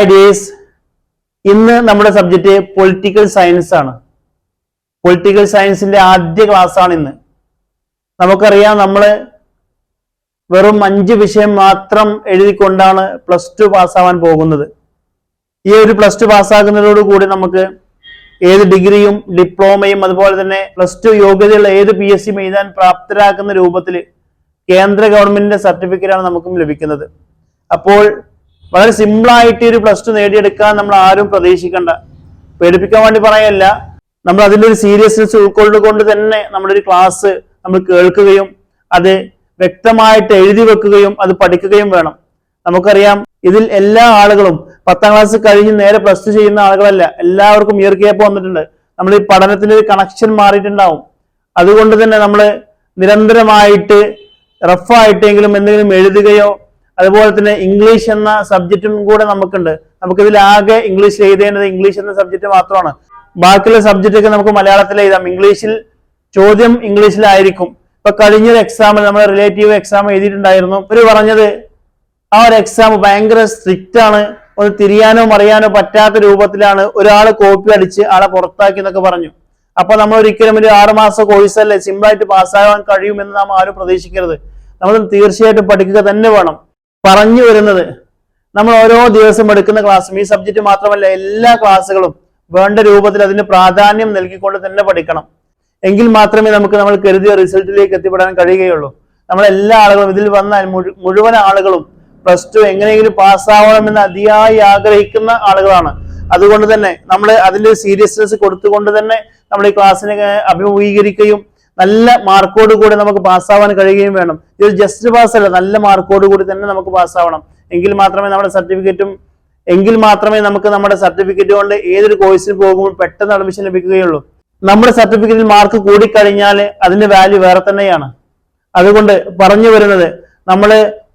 Hi days, ഇന്ന് നമ്മുടെ subject political science ആണ്. പൊളിറ്റിക്കൽ സയൻസിന്റെ ആദ്യ ക്ലാസ് ആണ് ഇന്ന്. നമുക്കറിയാം, നമ്മൾ വെറും 5 വിഷയം മാത്രം എഴുതിക്കൊണ്ടാണ് +2 പാസ്സാവാൻ പോകുന്നത്. ഈ ഒരു +2 പാസ്സാകുന്നതോടുകൂടി നമുക്ക് ഏത് ഡിഗ്രിയും ഡിപ്ലോമയും അതുപോലെ തന്നെ +2 യോഗ്യതയുള്ള ഏത് PSCയും എഴുതാൻ പ്രാപ്തരാക്കുന്ന രൂപത്തിൽ കേന്ദ്ര ഗവൺമെന്റിന്റെ സർട്ടിഫിക്കറ്റാണ് നമുക്കും ലഭിക്കുന്നത്. അപ്പോൾ വളരെ സിമ്പിളായിട്ട് ഒരു +2 നേടിയെടുക്കാൻ നമ്മൾ ആരും പ്രതീക്ഷിക്കണ്ട. പേടിപ്പിക്കാൻ വേണ്ടി പറയല്ല, നമ്മൾ അതിൻ്റെ ഒരു സീരിയസ്നെസ് ഉൾക്കൊണ്ടുകൊണ്ട് തന്നെ നമ്മളൊരു ക്ലാസ് നമ്മൾ കേൾക്കുകയും അത് വ്യക്തമായിട്ട് എഴുതി വെക്കുകയും അത് പഠിക്കുകയും വേണം. നമുക്കറിയാം, ഇതിൽ എല്ലാ ആളുകളും 10ാം ക്ലാസ് കഴിഞ്ഞ് നേരെ +2 ചെയ്യുന്ന ആളുകളല്ല. എല്ലാവർക്കും ഇയർ ഗ്യാപ്പ് വന്നിട്ടുണ്ട്. നമ്മൾ ഈ പഠനത്തിന്റെ ഒരു കണക്ഷൻ മാറിയിട്ടുണ്ടാവും. അതുകൊണ്ട് തന്നെ നമ്മൾ നിരന്തരമായിട്ട് റഫായിട്ടെങ്കിലും എന്തെങ്കിലും എഴുതുകയോ, അതുപോലെ തന്നെ ഇംഗ്ലീഷ് എന്ന സബ്ജക്റ്റും കൂടെ നമുക്കുണ്ട്. നമുക്കിതിൽ ആകെ ഇംഗ്ലീഷ് എഴുതേണ്ടത് ഇംഗ്ലീഷ് എന്ന സബ്ജക്റ്റ് മാത്രമാണ്. ബാക്കിയുള്ള സബ്ജക്റ്റ് ഒക്കെ നമുക്ക് മലയാളത്തിൽ എഴുതാം. ഇംഗ്ലീഷിൽ ചോദ്യം ഇംഗ്ലീഷിലായിരിക്കും. ഇപ്പൊ കഴിഞ്ഞൊരു എക്സാമിൽ നമ്മൾ റിലേറ്റീവ് എക്സാം എഴുതിയിട്ടുണ്ടായിരുന്നു. ഇവര് പറഞ്ഞത് ആ ഒരു എക്സാം ഭയങ്കര സ്ട്രിക്റ്റ് ആണ്, ഒന്ന് തിരിയാനോ മറിയാനോ പറ്റാത്ത രൂപത്തിലാണ്, ഒരാൾ കോപ്പി അടിച്ച് ആളെ പുറത്താക്കി എന്നൊക്കെ പറഞ്ഞു. അപ്പൊ നമ്മൾ ഒരിക്കലും ഒരു 6 മാസ കോഴ്സല്ലേ സിമ്പിളായിട്ട് പാസ്സാകാൻ കഴിയുമെന്ന് നാം ആരും പ്രതീക്ഷിക്കരുത്. നമ്മൾ തീർച്ചയായിട്ടും പഠിക്കുക തന്നെ വേണം. പറഞ്ഞു വരുന്നത്, നമ്മൾ ഓരോ ദിവസം എടുക്കുന്ന ക്ലാസ്സും ഈ സബ്ജക്റ്റ് മാത്രമല്ല എല്ലാ ക്ലാസ്സുകളും വേണ്ട രൂപത്തിൽ അതിന് പ്രാധാന്യം നൽകിക്കൊണ്ട് തന്നെ പഠിക്കണം. എങ്കിൽ മാത്രമേ നമുക്ക് നമ്മൾ കരുതിയ റിസൾട്ടിലേക്ക് എത്തിപ്പെടാൻ കഴിയുകയുള്ളൂ. നമ്മളെല്ലാ ആളുകളും ഇതിൽ വന്ന മുഴുവൻ ആളുകളും +2 എങ്ങനെയെങ്കിലും പാസ്സാവണമെന്ന് അതിയായി ആഗ്രഹിക്കുന്ന ആളുകളാണ്. അതുകൊണ്ട് തന്നെ നമ്മൾ അതിന്റെ സീരിയസ്നെസ് കൊടുത്തുകൊണ്ട് തന്നെ നമ്മൾ ഈ ക്ലാസ്സിനെ അഭിമുഖീകരിക്കുകയും നല്ല മാർക്കോട് കൂടി നമുക്ക് പാസ്സാവാൻ കഴിയുകയും വേണം. ഇത് ജസ്റ്റ് പാസ് അല്ല, നല്ല മാർക്കോട് കൂടി തന്നെ നമുക്ക് പാസ്സാവണം. എങ്കിൽ മാത്രമേ നമ്മുടെ സർട്ടിഫിക്കറ്റ് കൊണ്ട് ഏതൊരു കോഴ്സിൽ പോകുമ്പോൾ പെട്ടെന്ന് അഡ്മിഷൻ ലഭിക്കുകയുള്ളൂ. നമ്മുടെ സർട്ടിഫിക്കറ്റിൽ മാർക്ക് കൂടിക്കഴിഞ്ഞാൽ അതിന്റെ വാല്യൂ വേറെ തന്നെയാണ്. അതുകൊണ്ട് പറഞ്ഞു വരുന്നത്, നമ്മൾ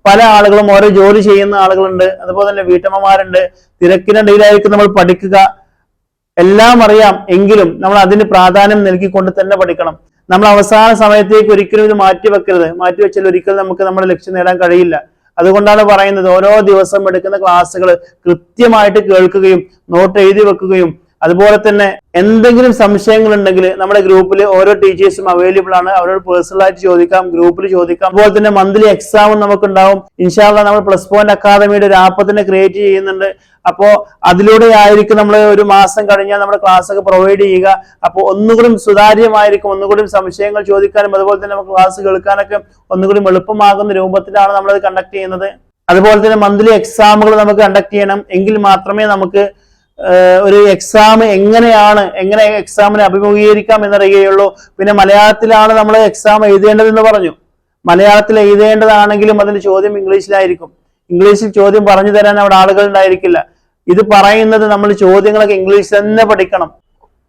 പല ആളുകളും ഓരോ ജോലി ചെയ്യുന്ന ആളുകളുണ്ട്, അതുപോലെ തന്നെ വീട്ടമ്മമാരുണ്ട്. തിരക്കിനിടയിലായിരിക്കും നമ്മൾ പഠിക്കുക. എല്ലാം അറിയാം, എങ്കിലും നമ്മൾ അതിന് പ്രാധാന്യം നൽകിക്കൊണ്ട് തന്നെ പഠിക്കണം. നമ്മൾ അവസാന സമയത്തേക്ക് ഒരിക്കലും ഇത് മാറ്റിവെക്കരുത്. മാറ്റിവെച്ചാൽ ഒരിക്കലും നമുക്ക് നമ്മുടെ ലക്ഷ്യം നേടാൻ കഴിയില്ല. അതുകൊണ്ടാണ് പറയുന്നത്, ഓരോ ദിവസം എടുക്കുന്ന ക്ലാസ്സുകൾ കൃത്യമായിട്ട് കേൾക്കുകയും നോട്ട് എഴുതി വെക്കുകയും, അതുപോലെ തന്നെ എന്തെങ്കിലും സംശയങ്ങൾ ഉണ്ടെങ്കിൽ നമ്മുടെ ഗ്രൂപ്പിൽ ഓരോ ടീച്ചേഴ്സും അവൈലബിൾ ആണ്. അവരോട് പേഴ്സണലായിട്ട് ചോദിക്കാം, ഗ്രൂപ്പിൽ ചോദിക്കാം. അതുപോലെ തന്നെ മന്ത്ലി എക്സാമും നമുക്കുണ്ടാവും. ഇൻഷാ അല്ലാഹ് നമ്മൾ +1 അക്കാദമിയുടെ ഒരു ആപ്പ് തന്നെ ക്രിയേറ്റ് ചെയ്യുന്നുണ്ട്. അപ്പോൾ അതിലൂടെ ആയിരിക്കും നമ്മൾ ഒരു മാസം കഴിഞ്ഞാൽ നമ്മുടെ ക്ലാസ് ഒക്കെ പ്രൊവൈഡ് ചെയ്യുക. അപ്പോൾ ഒന്നുകൂടി സുതാര്യമായിരിക്കും, ഒന്നുകൂടി സംശയങ്ങൾ ചോദിക്കാനും അതുപോലെ തന്നെ നമുക്ക് ക്ലാസ് കേൾക്കാനൊക്കെ ഒന്നുകൂടി എളുപ്പമാകുന്ന രൂപത്തിലാണ് നമ്മളത് കണ്ടക്ട് ചെയ്യുന്നത്. അതുപോലെ തന്നെ മന്ത്ലി എക്സാമുകൾ നമുക്ക് കണ്ടക്ട് ചെയ്യണം. എങ്കിൽ മാത്രമേ നമുക്ക് ഒരു എക്സാം എങ്ങനെ എക്സാമിനെ അഭിമുഖീകരിക്കാം എന്നറിയുകയുള്ളൂ. പിന്നെ മലയാളത്തിലാണ് നമ്മൾ എക്സാം എഴുതേണ്ടതെന്ന് പറഞ്ഞു. മലയാളത്തിൽ എഴുതേണ്ടതാണെങ്കിലും അതിന്റെ ചോദ്യം ഇംഗ്ലീഷിലായിരിക്കും. ഇംഗ്ലീഷിൽ ചോദ്യം പറഞ്ഞു തരാൻ അവിടെ ആളുകൾ ഉണ്ടായിരിക്കില്ല. ഇത് പറയുന്നത് നമ്മൾ ചോദ്യങ്ങളൊക്കെ ഇംഗ്ലീഷ് തന്നെ പഠിക്കണം.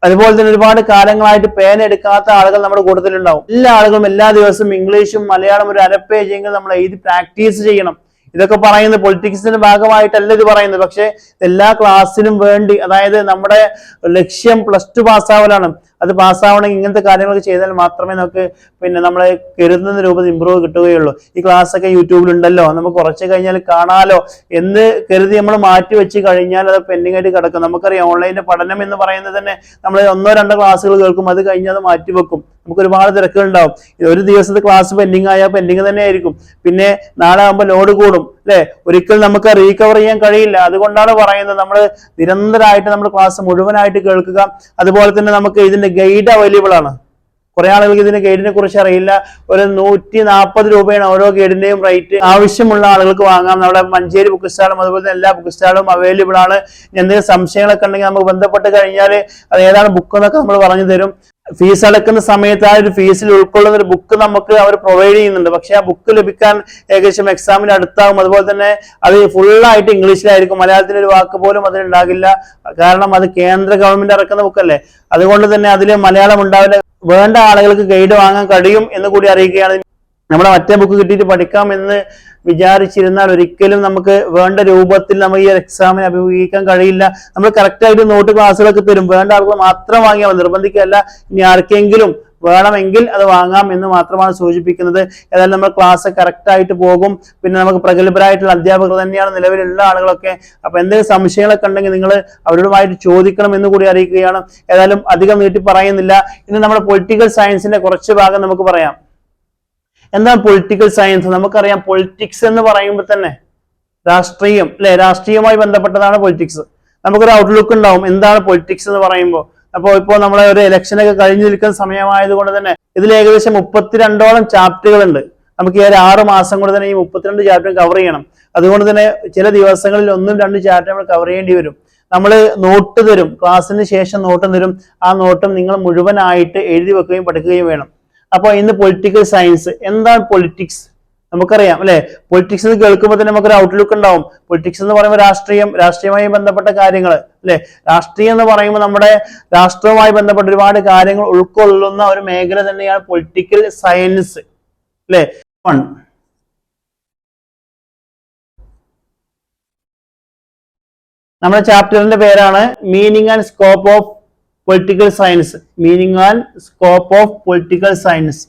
അതുപോലെ തന്നെ ഒരുപാട് കാലങ്ങളായിട്ട് പേന എടുക്കാത്ത ആളുകൾ നമ്മുടെ കൂട്ടത്തിലുണ്ടാവും. എല്ലാ ആളുകളും എല്ലാ ദിവസവും ഇംഗ്ലീഷും മലയാളം ഒരു 1/2 പേജെങ്കിലും നമ്മൾ എഴുതി പ്രാക്ടീസ് ചെയ്യണം. ഇതൊക്കെ പറയുന്നത് പൊളിറ്റിക്സിന്റെ ഭാഗമായിട്ടല്ല ഇത് പറയുന്നത്. പക്ഷെ എല്ലാ ക്ലാസ്സിനും വേണ്ടി, അതായത് നമ്മുടെ ലക്ഷ്യം +2 പാസ്സാവലാണ്. അത് പാസ്സാവണമെങ്കിൽ ഇങ്ങനത്തെ കാര്യങ്ങളൊക്കെ ചെയ്താൽ മാത്രമേ നമുക്ക് നമ്മളെ കരുതുന്ന രൂപത്തിൽ ഇമ്പ്രൂവ് കിട്ടുകയുള്ളൂ. ഈ ക്ലാസ് ഒക്കെ യൂട്യൂബിലുണ്ടല്ലോ, നമുക്ക് കുറച്ച് കഴിഞ്ഞാൽ കാണാലോ എന്ന് കരുതി നമ്മൾ മാറ്റി വെച്ച് കഴിഞ്ഞാൽ അത് പെൻഡിങ് ആയിട്ട് കിടക്കും. നമുക്കറിയാം, ഓൺലൈനിന്റെ പഠനം എന്ന് പറയുന്നത് തന്നെ നമ്മൾ 1-2 ക്ലാസ്സുകൾ കേൾക്കും, അത് കഴിഞ്ഞാൽ അത് മാറ്റി വെക്കും. നമുക്ക് ഒരുപാട് തിരക്കുകളുണ്ടാവും. ഒരു ദിവസത്തെ ക്ലാസ് പെൻഡിങ് ആയാൽ പെൻഡിങ് തന്നെ ആയിരിക്കും. പിന്നെ നാളെ ആകുമ്പോൾ ലോഡ് കൂടും, അല്ലെ? ഒരിക്കലും നമുക്ക് റീകവർ ചെയ്യാൻ കഴിയില്ല. അതുകൊണ്ടാണ് പറയുന്നത്, നമ്മൾ നിരന്തരമായിട്ട് നമ്മുടെ ക്ലാസ് മുഴുവനായിട്ട് കേൾക്കുക. അതുപോലെ തന്നെ നമുക്ക് ഇതിന്റെ ഗൈഡ് അവൈലബിൾ ആണ്. കുറെ ആളുകൾക്ക് ഇതിന്റെ ഗൈഡിനെ കുറിച്ച് അറിയില്ല. ഒരു 140 രൂപയാണ് ഓരോ ഗൈഡിന്റെയും റേറ്റ്. ആവശ്യമുള്ള ആളുകൾക്ക് വാങ്ങാം. നമ്മുടെ മഞ്ചേരി ബുക്ക് സ്റ്റാളും അതുപോലെ തന്നെ എല്ലാ ബുക്ക് സ്റ്റാളും അവൈലബിൾ ആണ്. എന്തെങ്കിലും സംശയങ്ങളൊക്കെ ഉണ്ടെങ്കിൽ നമുക്ക് ബന്ധപ്പെട്ട് കഴിഞ്ഞാൽ അത് ഏതാണ് ബുക്ക് എന്നൊക്കെ നമ്മൾ പറഞ്ഞു തരും. ഫീസ് അടക്കുന്ന സമയത്ത് ആ ഒരു ഫീസിൽ ഉൾക്കൊള്ളുന്ന ഒരു ബുക്ക് നമുക്ക് അവർ പ്രൊവൈഡ് ചെയ്യുന്നുണ്ട്. പക്ഷെ ആ ബുക്ക് ലഭിക്കാൻ ഏകദേശം എക്സാമിന് അടുത്താവും. അതുപോലെ തന്നെ അത് ഫുള്ളായിട്ട് ഇംഗ്ലീഷിലായിരിക്കും. മലയാളത്തിന്റെ ഒരു വാക്ക് പോലും അതിലുണ്ടാകില്ല. കാരണം അത് കേന്ദ്ര ഗവൺമെന്റ് ഇറക്കുന്ന ബുക്കല്ലേ. അതുകൊണ്ട് തന്നെ അതിൽ മലയാളം ഉണ്ടാവില്ല. വേണ്ട ആളുകൾക്ക് ഗൈഡ് വാങ്ങാൻ കഴിയും എന്ന് കൂടി അറിയിക്കുകയാണ്. നമ്മുടെ മറ്റേ ബുക്ക് കിട്ടിയിട്ട് പഠിക്കാം എന്ന് വിചാരിച്ചിരുന്നാൽ ഒരിക്കലും നമുക്ക് വേണ്ട രൂപത്തിൽ നമുക്ക് ഈ എക്സാമിനെ അഭിമുഖീകരിക്കാൻ കഴിയില്ല. നമ്മൾ കറക്റ്റായിട്ട് നോട്ട് ക്ലാസ്സുകളൊക്കെ തരും. വേണ്ട ആളുകൾ മാത്രം വാങ്ങിയാൽ നിർബന്ധിക്കല്ല. ഇനി ആർക്കെങ്കിലും വേണമെങ്കിൽ അത് വാങ്ങാം എന്ന് മാത്രമാണ് സൂചിപ്പിക്കുന്നത്. ഏതായാലും നമ്മൾ ക്ലാസ് കറക്റ്റ് ആയിട്ട് പോകും. പിന്നെ നമുക്ക് പ്രഗത്ഭരായിട്ടുള്ള അധ്യാപകർ തന്നെയാണ് നിലവിലുള്ള ആളുകളൊക്കെ. അപ്പൊ എന്തെങ്കിലും സംശയങ്ങളൊക്കെ ഉണ്ടെങ്കിൽ നിങ്ങൾ അവരോടുമായിട്ട് ചോദിക്കണം എന്ന് കൂടി അറിയിക്കുകയാണ്. ഏതായാലും അധികം നീട്ടി പറയുന്നില്ല. ഇന്ന് നമ്മുടെ പൊളിറ്റിക്കൽ സയൻസിന്റെ കുറച്ച് ഭാഗം നമുക്ക് പറയാം. എന്താണ് പൊളിറ്റിക്കൽ സയൻസ്? നമുക്കറിയാം പൊളിറ്റിക്സ് എന്ന് പറയുമ്പോൾ തന്നെ രാഷ്ട്രീയം, അല്ലെ? രാഷ്ട്രീയവുമായി ബന്ധപ്പെട്ടതാണ് പൊളിറ്റിക്സ്. നമുക്കൊരു ഔട്ട്ലുക്ക് ഉണ്ടാവും എന്താണ് പൊളിറ്റിക്സ് എന്ന് പറയുമ്പോൾ. അപ്പോൾ ഇപ്പോൾ നമ്മളെ ഒരു ഇലക്ഷനൊക്കെ കഴിഞ്ഞു നിൽക്കുന്ന സമയമായത് കൊണ്ട് തന്നെ ഇതിൽ ഏകദേശം 32ഓളം ചാപ്റ്ററുകൾ ഉണ്ട്. നമുക്ക് ഈ ഒരു 6 മാസം കൊണ്ട് തന്നെ ഈ 32 ചാപ്റ്റർ കവർ ചെയ്യണം. അതുകൊണ്ട് തന്നെ ചില ദിവസങ്ങളിൽ 1-2 ചാപ്റ്റർ നമ്മൾ കവർ ചെയ്യേണ്ടി വരും. നമ്മൾ നോട്ട് തരും, ക്ലാസ്സിന് ശേഷം നോട്ടും തരും. ആ നോട്ടും നിങ്ങൾ മുഴുവനായിട്ട് എഴുതി വെക്കുകയും പഠിക്കുകയും വേണം. അപ്പോൾ ഇന്ന് പൊളിറ്റിക്കൽ സയൻസ്, എന്താണ് പൊളിറ്റിക്സ്? നമുക്കറിയാം, അല്ലെ? പൊളിറ്റിക്സ് എന്ന് കേൾക്കുമ്പോൾ തന്നെ നമുക്കൊരു ഔട്ട്ലുക്ക് ഉണ്ടാവും. പൊളിറ്റിക്സ് എന്ന് പറയുമ്പോൾ രാഷ്ട്രീയവുമായി ബന്ധപ്പെട്ട കാര്യങ്ങൾ, അല്ലെ? രാഷ്ട്രീയം എന്ന് പറയുമ്പോൾ നമ്മുടെ രാഷ്ട്രവുമായി ബന്ധപ്പെട്ട ഒരുപാട് കാര്യങ്ങൾ ഉൾക്കൊള്ളുന്ന ഒരു മേഖല തന്നെയാണ് പൊളിറ്റിക്കൽ സയൻസ്, അല്ലെ? നമ്മുടെ ചാപ്റ്ററിന്റെ പേരാണ് meaning and scope of political science. Meaning and scope of political science.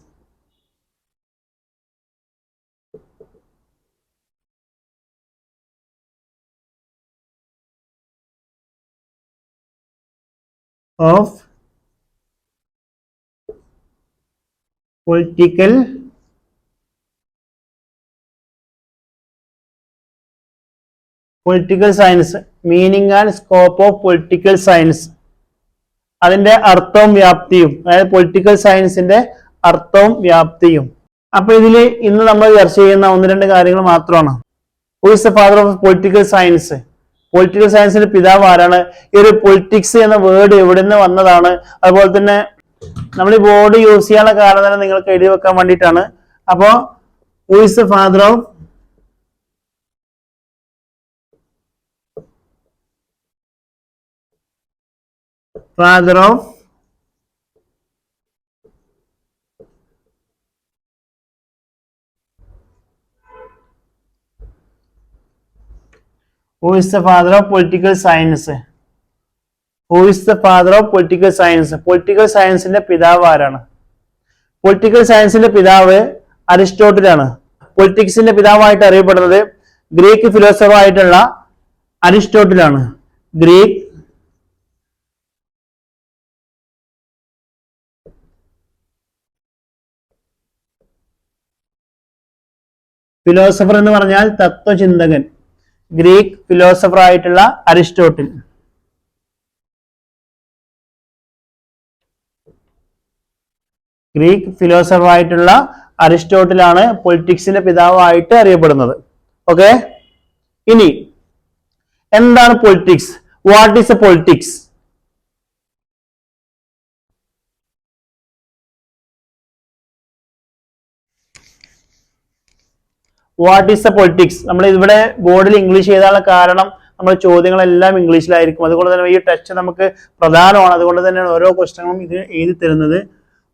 of political science. Meaning and scope of political science. അതിന്റെ അർത്ഥവും വ്യാപ്തിയും, അതായത് പൊളിറ്റിക്കൽ സയൻസിന്റെ അർത്ഥവും വ്യാപ്തിയും. അപ്പൊ ഇതില് ഇന്ന് നമ്മൾ ചർച്ച ചെയ്യുന്ന 1-2 കാര്യങ്ങൾ മാത്രമാണ്. Who is the father of political science? Political സയൻസിന്റെ പിതാവ് ആരാണ്? ഈ ഒരു പൊളിറ്റിക്സ് എന്ന വേർഡ് എവിടെ നിന്ന് വന്നതാണ്? അതുപോലെ തന്നെ നമ്മൾ ഈ ബോർഡ് യൂസ് ചെയ്യാനുള്ള കാരണം തന്നെ നിങ്ങൾക്ക് എഴുതി വെക്കാൻ വേണ്ടിയിട്ടാണ്. അപ്പോ who is the father of Who is the father of political science? Who is the father of political science? Political സയൻസിന്റെ പിതാവ് ആരാണ്? പൊളിറ്റിക്കൽ സയൻസിന്റെ പിതാവ് അരിസ്റ്റോട്ടിലാണ്. പൊളിറ്റിക്സിന്റെ പിതാവായിട്ട് അറിയപ്പെടുന്നത് ഗ്രീക്ക് ഫിലോസഫർ ആയിട്ടുള്ള അരിസ്റ്റോട്ടിലാണ്. ഗ്രീക്ക് ഫിലോസഫർ എന്ന് പറഞ്ഞാൽ തത്വചിന്തകൻ. ഗ്രീക്ക് ഫിലോസഫർ ആയിട്ടുള്ള അരിസ്റ്റോട്ടിൽ. ഗ്രീക്ക് ഫിലോസഫർ ആയിട്ടുള്ള അരിസ്റ്റോട്ടിലാണ് പൊളിറ്റിക്സിന്റെ പിതാവായിട്ട് അറിയപ്പെടുന്നത്. ഓക്കെ, ഇനി എന്താണ് politics? What is A politics? What is A politics? നമ്മൾ ഇവിടെ ബോർഡിൽ ഇംഗ്ലീഷ് എഴുതാനുള്ള കാരണം നമ്മുടെ ചോദ്യങ്ങളെല്ലാം ഇംഗ്ലീഷിലായിരിക്കും. അതുകൊണ്ട് തന്നെ ഈ ടെസ്റ്റ് നമുക്ക് പ്രധാനമാണ്. അതുകൊണ്ട് തന്നെയാണ് ഓരോ ക്വസ്റ്റ്യനും ഇത് എഴുതി തരുന്നത്.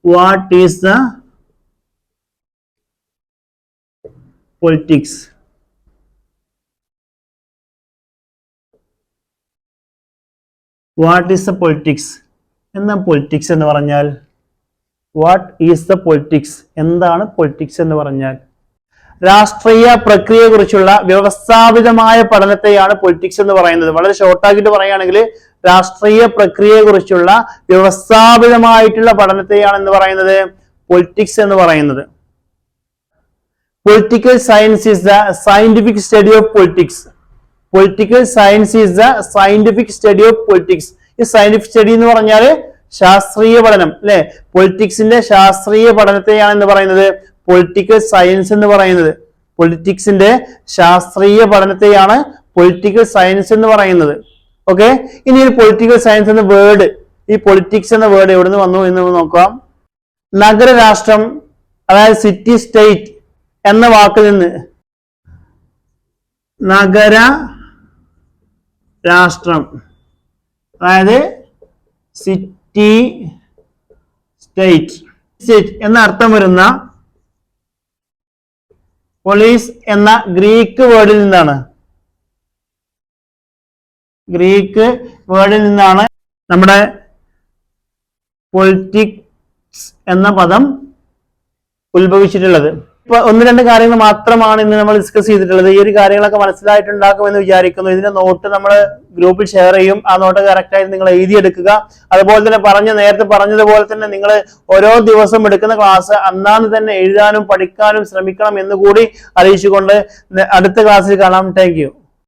What is the politics? What is the politics? എന്താ പൊളിറ്റിക്സ് എന്ന് പറഞ്ഞാൽ? What is the politics? എന്താണ് പൊളിറ്റിക്സ് എന്ന് പറഞ്ഞാൽ? രാഷ്ട്രീയ പ്രക്രിയയെ കുറിച്ചുള്ള വ്യവസ്ഥാപിതമായ പഠനത്തെയാണ് പൊളിറ്റിക്സ് എന്ന് പറയുന്നത്. വളരെ ഷോർട്ടാക്കിയിട്ട് പറയുകയാണെങ്കിൽ രാഷ്ട്രീയ പ്രക്രിയയെ കുറിച്ചുള്ള വ്യവസ്ഥാപിതമായിട്ടുള്ള പഠനത്തെയാണ് എന്ന് പറയുന്നത് പൊളിറ്റിക്സ് എന്ന് പറയുന്നത്. Political science is the scientific study of politics. Political science is the scientific study of politics. ഈ സയന്റിഫിക് സ്റ്റഡി എന്ന് പറഞ്ഞാൽ ശാസ്ത്രീയ പഠനം, അല്ലെ? പൊളിറ്റിക്സിന്റെ ശാസ്ത്രീയ പഠനത്തെയാണ് എന്ന് പറയുന്നത് പൊളിറ്റിക്കൽ സയൻസ് എന്ന് പറയുന്നത്. പൊളിറ്റിക്സിന്റെ ശാസ്ത്രീയ പഠനത്തെയാണ് പൊളിറ്റിക്കൽ സയൻസ് എന്ന് പറയുന്നത്. ഓക്കെ, ഇനി ഒരു പൊളിറ്റിക്കൽ സയൻസ് എന്ന വേർഡ്, ഈ പൊളിറ്റിക്സ് എന്ന വേർഡ് എവിടെ നിന്ന് വന്നു എന്ന് നോക്കാം. നഗരരാഷ്ട്രം, അതായത് സിറ്റി സ്റ്റേറ്റ് എന്ന വാക്കിൽ നിന്ന് നഗര രാഷ്ട്രം, അതായത് സിറ്റി സ്റ്റേറ്റ് എന്ന അർത്ഥം വരുന്ന പോലീസ് എന്ന ഗ്രീക്ക് വേർഡിൽ നിന്നാണ്. ഗ്രീക്ക് വേർഡിൽ നിന്നാണ് നമ്മുടെ പൊളിറ്റിക് എന്ന പദം ഉത്ഭവിച്ചിട്ടുള്ളത്. ഇപ്പൊ ഒന്ന് രണ്ട് കാര്യങ്ങൾ മാത്രമാണ് ഇന്ന് നമ്മൾ ഡിസ്കസ് ചെയ്തിട്ടുള്ളത്. ഈ ഒരു കാര്യങ്ങളൊക്കെ മനസ്സിലായിട്ടുണ്ടാക്കുമെന്ന് വിചാരിക്കുന്നു. ഇതിന്റെ നോട്ട് നമ്മൾ ഗ്രൂപ്പിൽ ഷെയർ ചെയ്യും. ആ നോട്ട് കറക്റ്റ് ആയിട്ട് നിങ്ങൾ എഴുതിയെടുക്കുക. അതുപോലെ തന്നെ നേരത്തെ പറഞ്ഞതുപോലെ തന്നെ നിങ്ങൾ ഓരോ ദിവസം എടുക്കുന്ന ക്ലാസ് അന്നാന്ന് തന്നെ എഴുതാനും പഠിക്കാനും ശ്രമിക്കണം എന്ന് കൂടി അറിയിച്ചുകൊണ്ട് അടുത്ത ക്ലാസ്സിൽ കാണാം. Thank you.